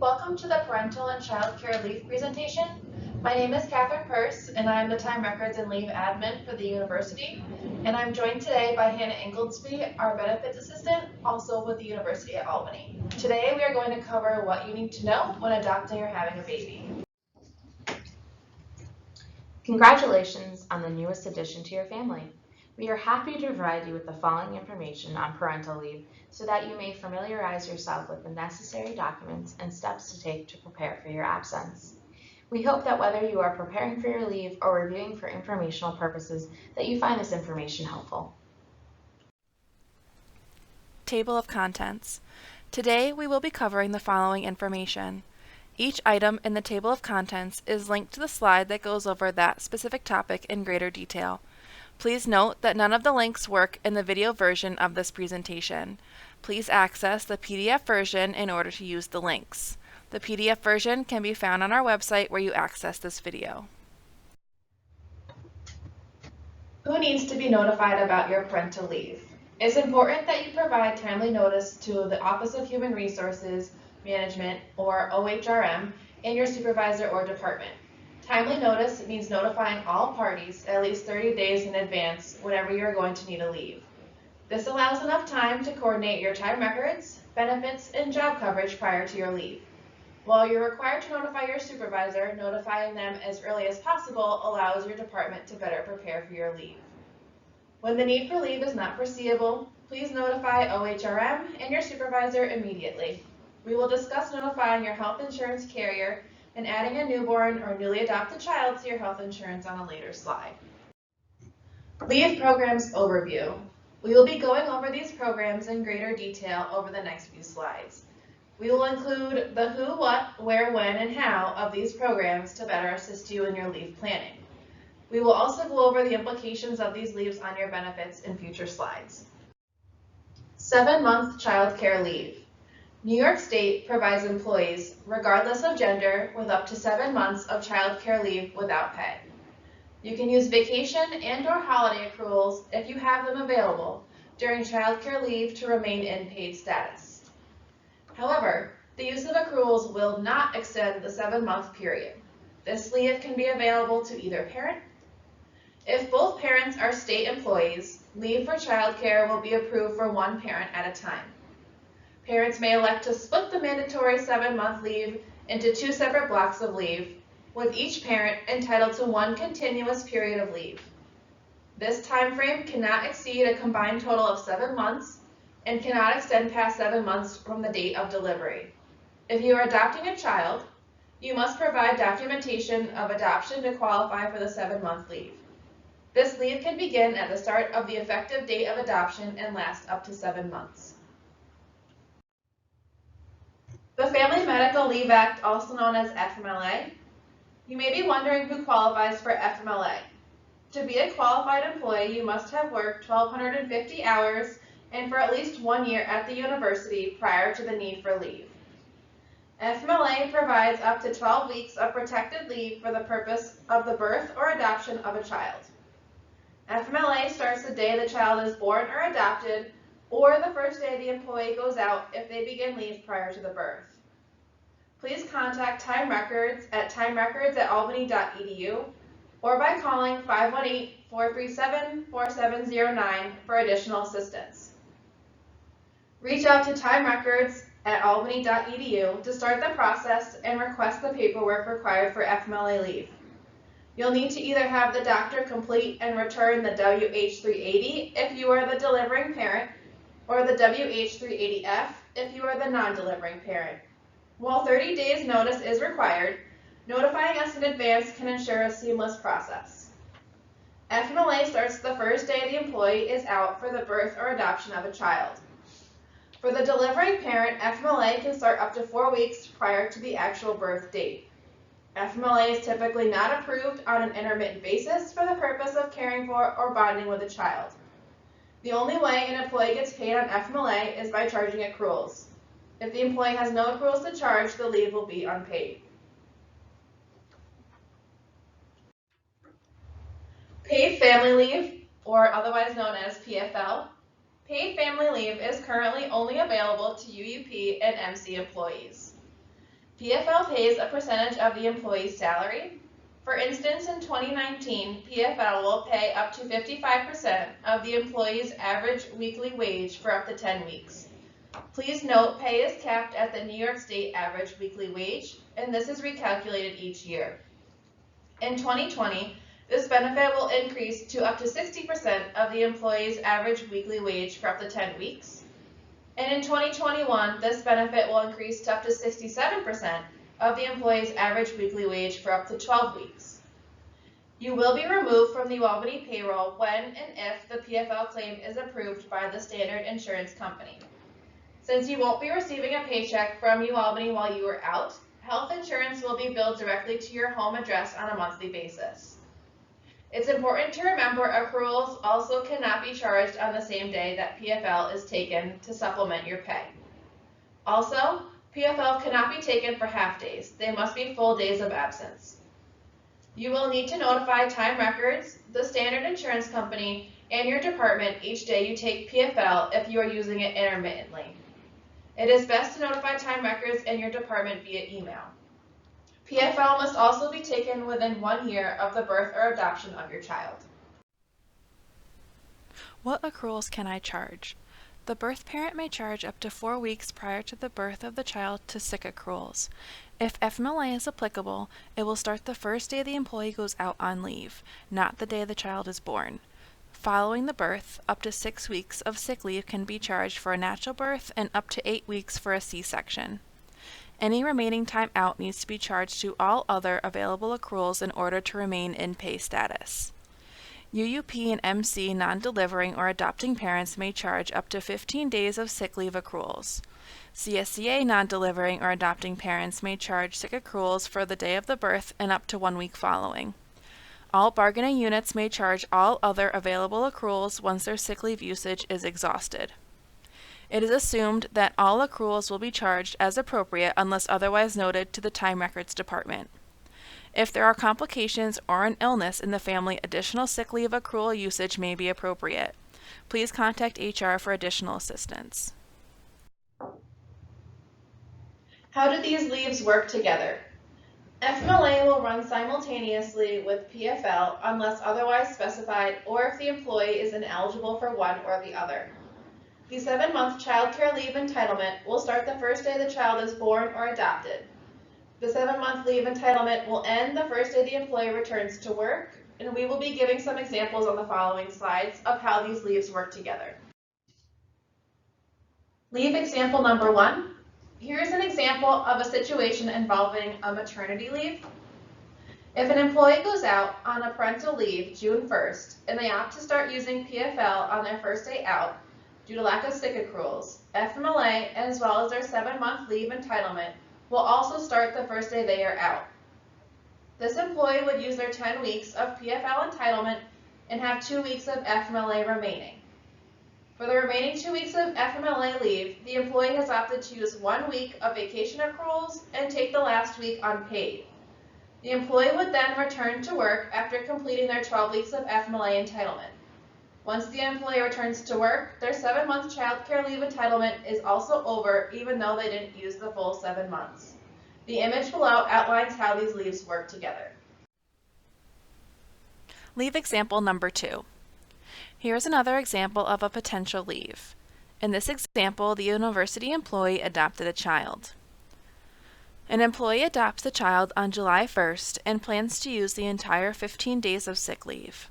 Welcome to the Parental and Childcare Leave presentation. My name is Catherine Purse, and I am the Time Records and Leave Admin for the university. And I'm joined today by Hannah Inglesby, our Benefits Assistant, also with the University at Albany. Today we are going to cover what you need to know when adopting or having a baby. Congratulations on the newest addition to your family. We are happy to provide you with the following information on parental leave so that you may familiarize yourself with the necessary documents and steps to take to prepare for your absence. We hope that whether you are preparing for your leave or reviewing for informational purposes, that you find this information helpful. Table of contents. Today we will be covering the following information. Each item in the table of contents is linked to the slide that goes over that specific topic in greater detail. Please note that none of the links work in the video version of this presentation. Please access the PDF version in order to use the links. The PDF version can be found on our website where you access this video. Who needs to be notified about your parental leave? It's important that you provide timely notice to the Office of Human Resources Management, or OHRM, and your supervisor or department. Timely notice means notifying all parties at least 30 days in advance whenever you are going to need a leave. This allows enough time to coordinate your time records, benefits, and job coverage prior to your leave. While you're required to notify your supervisor, notifying them as early as possible allows your department to better prepare for your leave. When the need for leave is not foreseeable, please notify OHRM and your supervisor immediately. We will discuss notifying your health insurance carrier and adding a newborn or newly adopted child to your health insurance on a later slide. Leave Programs Overview. We will be going over these programs in greater detail over the next few slides. We will include the who, what, where, when, and how of these programs to better assist you in your leave planning. We will also go over the implications of these leaves on your benefits in future slides. 7-month child care leave. New York State provides employees, regardless of gender, with up to 7 months of child care leave without pay. You can use vacation and/or holiday accruals if you have them available during child care leave to remain in paid status. However, the use of accruals will not extend the 7-month period. This leave can be available to either parent. If both parents are state employees, leave for child care will be approved for one parent at a time. Parents may elect to split the mandatory 7-month leave into 2 separate blocks of leave, with each parent entitled to one continuous period of leave. This time frame cannot exceed a combined total of 7 months and cannot extend past 7 months from the date of delivery. If you are adopting a child, you must provide documentation of adoption to qualify for the 7-month leave. This leave can begin at the start of the effective date of adoption and last up to 7 months. The Family Medical Leave Act, also known as FMLA. You may be wondering who qualifies for FMLA. To be a qualified employee, you must have worked 1,250 hours and for at least 1 year at the university prior to the need for leave. FMLA provides up to 12 weeks of protected leave for the purpose of the birth or adoption of a child. FMLA starts the day the child is born or adopted, or the first day the employee goes out if they begin leave prior to the birth. Please contact Time Records at timerecords@albany.edu or by calling 518-437-4709 for additional assistance. Reach out to Time Records at albany.edu to start the process and request the paperwork required for FMLA leave. You'll need to either have the doctor complete and return the WH-380 if you are the delivering parent, or the WH-380F if you are the non-delivering parent. While 30 days notice is required, notifying us in advance can ensure a seamless process. FMLA starts the first day the employee is out for the birth or adoption of a child. For the delivering parent, FMLA can start up to 4 weeks prior to the actual birth date. FMLA is typically not approved on an intermittent basis for the purpose of caring for or bonding with a child. The only way an employee gets paid on FMLA is by charging accruals. If the employee has no accruals to charge, the leave will be unpaid. Paid family leave, or otherwise known as PFL. Paid family leave is currently only available to UUP and MC employees. PFL pays a percentage of the employee's salary. For instance, in 2019, PFL will pay up to 55% of the employee's average weekly wage for up to 10 weeks. Please note, pay is capped at the New York State average weekly wage, and this is recalculated each year. In 2020, this benefit will increase to up to 60% of the employee's average weekly wage for up to 10 weeks. And in 2021, this benefit will increase to up to 67% of the employee's average weekly wage for up to 12 weeks. You will be removed from the UAlbany payroll when and if the PFL claim is approved by the standard insurance company. Since you won't be receiving a paycheck from UAlbany while you are out, health insurance will be billed directly to your home address on a monthly basis. It's important to remember accruals also cannot be charged on the same day that PFL is taken to supplement your pay. Also, PFL cannot be taken for half days. They must be full days of absence. You will need to notify Time Records, the standard insurance company, and your department each day you take PFL if you are using it intermittently. It is best to notify Time Records and your department via email. PFL must also be taken within 1 year of the birth or adoption of your child. What accruals can I charge? The birth parent may charge up to 4 weeks prior to the birth of the child to sick accruals. If FMLA is applicable, it will start the first day the employee goes out on leave, not the day the child is born. Following the birth, up to 6 weeks of sick leave can be charged for a natural birth and up to 8 weeks for a C-section. Any remaining time out needs to be charged to all other available accruals in order to remain in pay status. UUP and MC non-delivering or adopting parents may charge up to 15 days of sick leave accruals. CSCA non-delivering or adopting parents may charge sick accruals for the day of the birth and up to 1 week following. All bargaining units may charge all other available accruals once their sick leave usage is exhausted. It is assumed that all accruals will be charged as appropriate unless otherwise noted to the Time Records Department. If there are complications or an illness in the family, additional sick leave accrual usage may be appropriate. Please contact HR for additional assistance. How do these leaves work together? FMLA will run simultaneously with PFL unless otherwise specified or if the employee is ineligible for one or the other. The 7-month child care leave entitlement will start the first day the child is born or adopted. The 7-month leave entitlement will end the first day the employee returns to work, and we will be giving some examples on the following slides of how these leaves work together. Leave example number 1. Here is an example of a situation involving a maternity leave. If an employee goes out on a parental leave June 1st and they opt to start using PFL on their first day out due to lack of sick accruals, FMLA, as well as their 7-month leave entitlement, will also start the first day they are out. This employee would use their 10 weeks of PFL entitlement and have 2 weeks of FMLA remaining. For the remaining 2 weeks of FMLA leave, the employee has opted to use 1 week of vacation accruals and take the last week unpaid. The employee would then return to work after completing their 12 weeks of FMLA entitlement. Once the employee returns to work, their 7-month child care leave entitlement is also over, even though they didn't use the full 7 months. The image below outlines how these leaves work together. Leave example number 2. Here's another example of a potential leave. In this example, the university employee adopted a child. An employee adopts the child on July 1st and plans to use the entire 15 days of sick leave.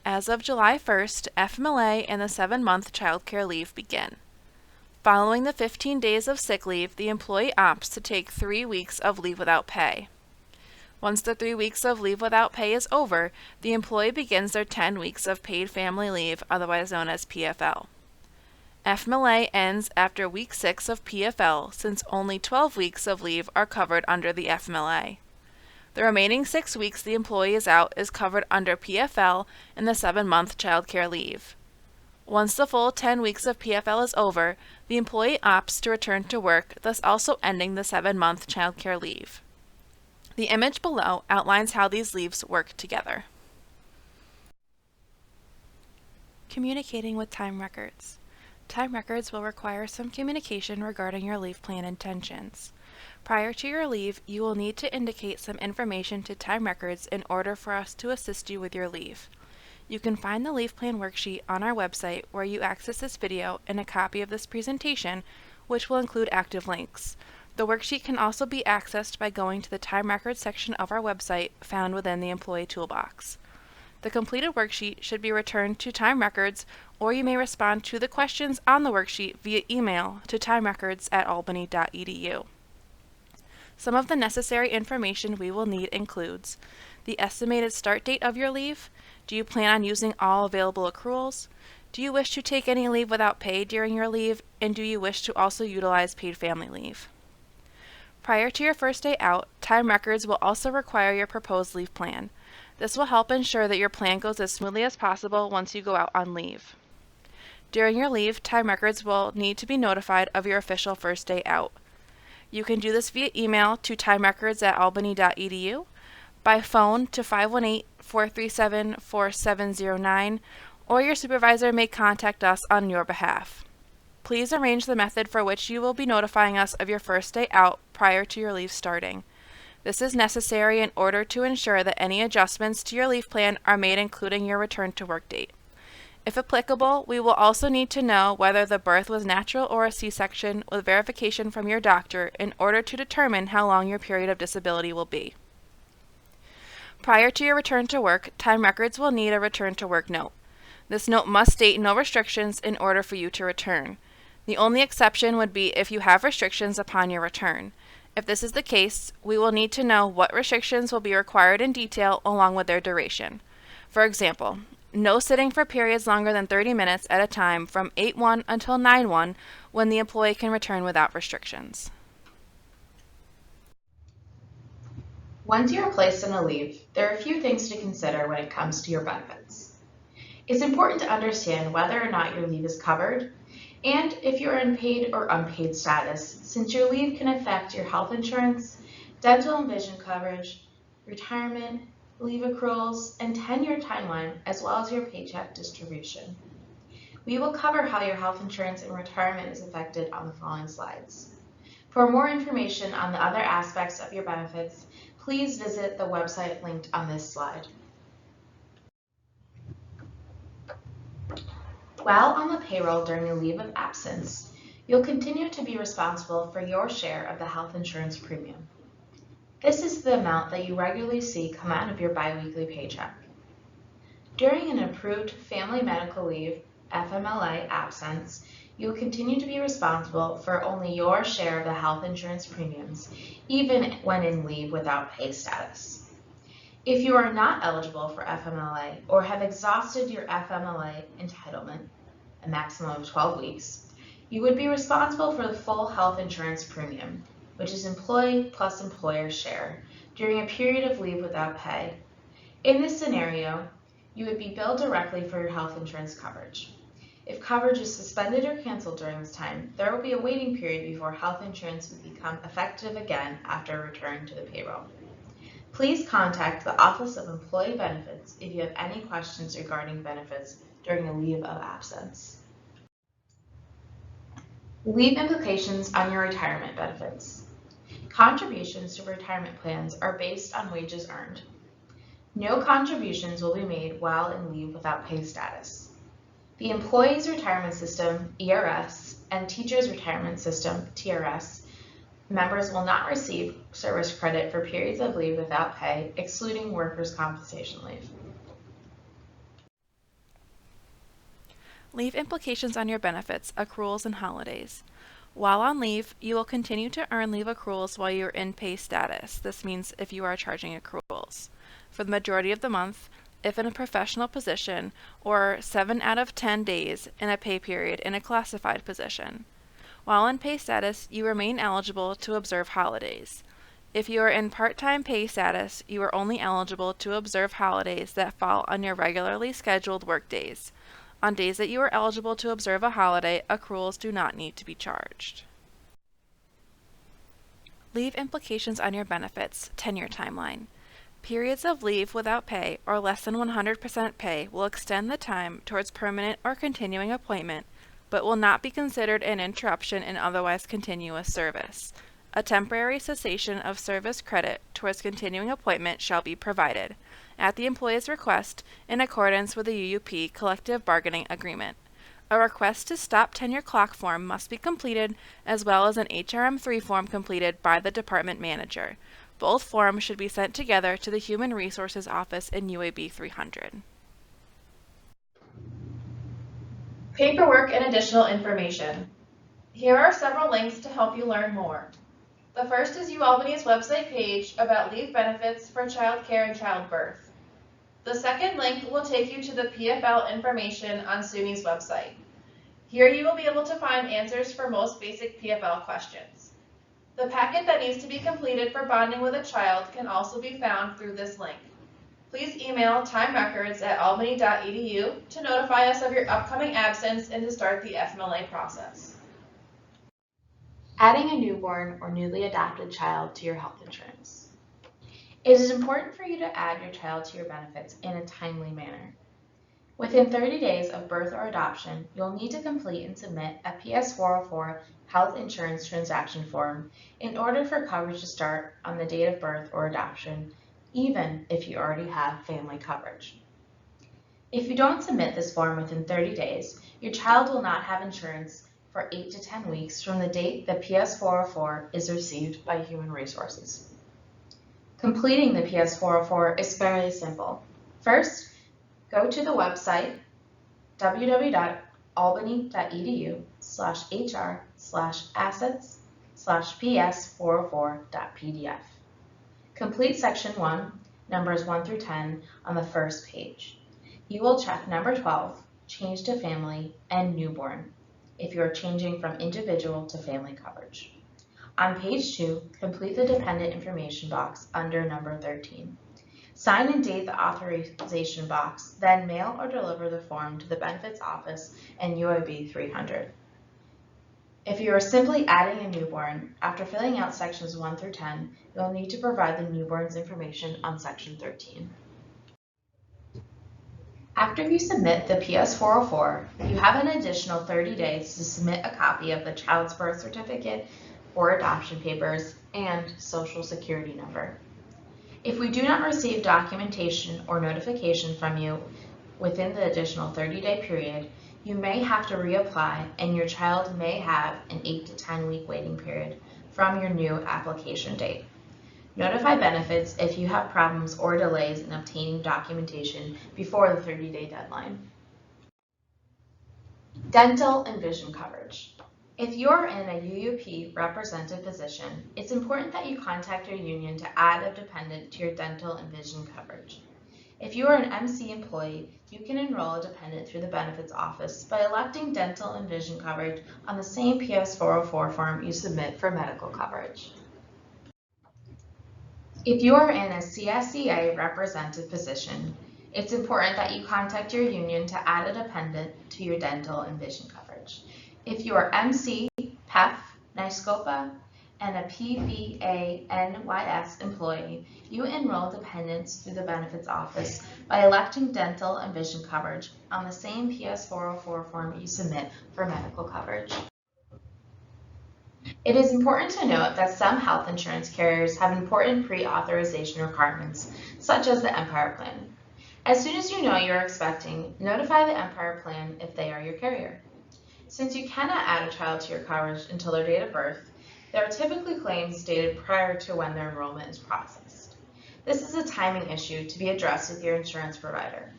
As of July 1st, FMLA and the 7-month child care leave begin. Following the 15 days of sick leave, the employee opts to take 3 weeks of leave without pay. Once the 3 weeks of leave without pay is over, the employee begins their 10 weeks of paid family leave, otherwise known as PFL. FMLA ends after week 6 of PFL, since only 12 weeks of leave are covered under the FMLA. The remaining 6 weeks the employee is out is covered under PFL and the 7-month child care leave. Once the full 10 weeks of PFL is over, the employee opts to return to work, thus also ending the 7-month child care leave. The image below outlines how these leaves work together. Communicating with Time Records. Time Records will require some communication regarding your leave plan intentions. Prior to your leave, you will need to indicate some information to Time Records in order for us to assist you with your leave. You can find the Leave Plan worksheet on our website where you access this video and a copy of this presentation, which will include active links. The worksheet can also be accessed by going to the Time Records section of our website found within the Employee Toolbox. The completed worksheet should be returned to Time Records, or you may respond to the questions on the worksheet via email to timerecords@albany.edu. Some of the necessary information we will need includes the estimated start date of your leave. Do you plan on using all available accruals? Do you wish to take any leave without pay during your leave? And do you wish to also utilize paid family leave? Prior to your first day out, Time Records will also require your proposed leave plan. This will help ensure that your plan goes as smoothly as possible once you go out on leave. During your leave, Time Records will need to be notified of your official first day out. You can do this via email to timerecords@albany.edu, by phone to 518-437-4709, or your supervisor may contact us on your behalf. Please arrange the method for which you will be notifying us of your first day out prior to your leave starting. This is necessary in order to ensure that any adjustments to your leave plan are made including your return to work date. If applicable, we will also need to know whether the birth was natural or a C-section with verification from your doctor in order to determine how long your period of disability will be. Prior to your return to work, Time Records will need a return to work note. This note must state no restrictions in order for you to return. The only exception would be if you have restrictions upon your return. If this is the case, we will need to know what restrictions will be required in detail along with their duration. For example, no sitting for periods longer than 30 minutes at a time from 8/1 until 9/1 when the employee can return without restrictions. Once you are placed on a leave, there are a few things to consider when it comes to your benefits. It's important to understand whether or not your leave is covered, and if you're in paid or unpaid status, since your leave can affect your health insurance, dental and vision coverage, retirement, leave accruals, and 10-year timeline, as well as your paycheck distribution. We will cover how your health insurance and retirement is affected on the following slides. For more information on the other aspects of your benefits, please visit the website linked on this slide. While on the payroll during a leave of absence, you'll continue to be responsible for your share of the health insurance premium. This is the amount that you regularly see come out of your biweekly paycheck. During an approved family medical leave, FMLA absence, you will continue to be responsible for only your share of the health insurance premiums, even when in leave without pay status. If you are not eligible for FMLA or have exhausted your FMLA entitlement, a maximum of 12 weeks, you would be responsible for the full health insurance premium, which is employee plus employer share, during a period of leave without pay. In this scenario, you would be billed directly for your health insurance coverage. If coverage is suspended or canceled during this time, there will be a waiting period before health insurance would become effective again after return to the payroll. Please contact the Office of Employee Benefits if you have any questions regarding benefits during a leave of absence. Leave implications on your retirement benefits. Contributions to retirement plans are based on wages earned. No contributions will be made while in leave without pay status. The Employees Retirement System, ERS, and Teachers Retirement System, TRS, members will not receive service credit for periods of leave without pay, excluding workers' compensation leave. Leave implications on your benefits, accruals, and holidays. While on leave, you will continue to earn leave accruals while you are in pay status. This means if you are charging accruals. For the majority of the month, if in a professional position, or 7 out of 10 days in a pay period in a classified position. While in pay status, you remain eligible to observe holidays. If you are in part-time pay status, you are only eligible to observe holidays that fall on your regularly scheduled work days. On days that you are eligible to observe a holiday, accruals do not need to be charged. Leave implications on your benefits, tenure timeline. Periods of leave without pay or less than 100% pay will extend the time towards permanent or continuing appointment, but will not be considered an interruption in otherwise continuous service. A temporary cessation of service credit towards continuing appointment shall be provided, at the employee's request, in accordance with the UUP collective bargaining agreement. A request to stop tenure clock form must be completed, as well as an HRM3 form completed by the department manager. Both forms should be sent together to the Human Resources Office in UAB 300. Paperwork and additional information. Here are several links to help you learn more. The first is UAlbany's website page about leave benefits for childcare and childbirth. The second link will take you to the PFL information on SUNY's website. Here you will be able to find answers for most basic PFL questions. The packet that needs to be completed for bonding with a child can also be found through this link. Please email timerecords@albany.edu to notify us of your upcoming absence and to start the FMLA process. Adding a newborn or newly adopted child to your health insurance. It is important for you to add your child to your benefits in a timely manner. Within 30 days of birth or adoption, you'll need to complete and submit a PS-404 health insurance transaction form in order for coverage to start on the date of birth or adoption, even if you already have family coverage. If you don't submit this form within 30 days, your child will not have insurance for 8 to 10 weeks from the date the PS-404 is received by Human Resources. Completing the PS-404 is fairly simple. First, go to the website www.albany.edu/hr/assets/ps404.pdf. Complete section 1, numbers 1 through 10 on the first page. You will check number 12, change to family, and newborn, if you are changing from individual to family coverage. On page 2, complete the dependent information box under number 13. Sign and date the authorization box, then mail or deliver the form to the benefits office and UAB 300. If you are simply adding a newborn, after filling out sections 1 through 10, you'll need to provide the newborn's information on section 13. After you submit the PS-404, you have an additional 30 days to submit a copy of the child's birth certificate or adoption papers and social security number. If we do not receive documentation or notification from you within the additional 30-day period, you may have to reapply and your child may have an 8 to 10 week waiting period from your new application date. Notify benefits if you have problems or delays in obtaining documentation before the 30-day deadline. Dental and vision coverage. If you're in a UUP represented position, it's important that you contact your union to add a dependent to your dental and vision coverage. If you are an MC employee, you can enroll a dependent through the benefits office by electing dental and vision coverage on the same PS-404 form you submit for medical coverage. If you are in a CSEA represented position, it's important that you contact your union to add a dependent to your dental and vision coverage. If you are MC, PEF, NYSCOPA, and a PBA-NYS employee, you enroll dependents through the benefits office by electing dental and vision coverage on the same PS-404 form you submit for medical coverage. It is important to note that some health insurance carriers have important pre-authorization requirements, such as the Empire Plan. As soon as you know you're expecting, notify the Empire Plan if they are your carrier. Since you cannot add a child to your coverage until their date of birth, there are typically claims dated prior to when their enrollment is processed. This is a timing issue to be addressed with your insurance provider.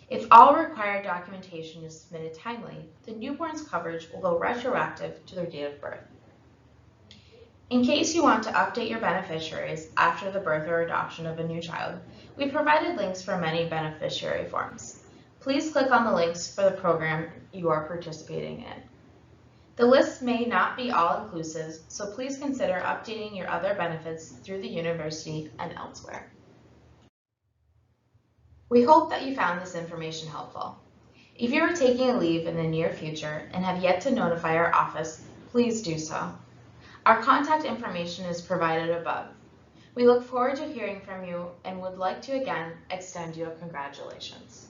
If all required documentation is submitted timely, the newborn's coverage will go retroactive to their date of birth. In case you want to update your beneficiaries after the birth or adoption of a new child, we provided links for many beneficiary forms. Please click on the links for the program you are participating in. The list may not be all-inclusive, so please consider updating your other benefits through the university and elsewhere. We hope that you found this information helpful. If you are taking a leave in the near future and have yet to notify our office, please do so. Our contact information is provided above. We look forward to hearing from you and would like to again extend you a congratulations.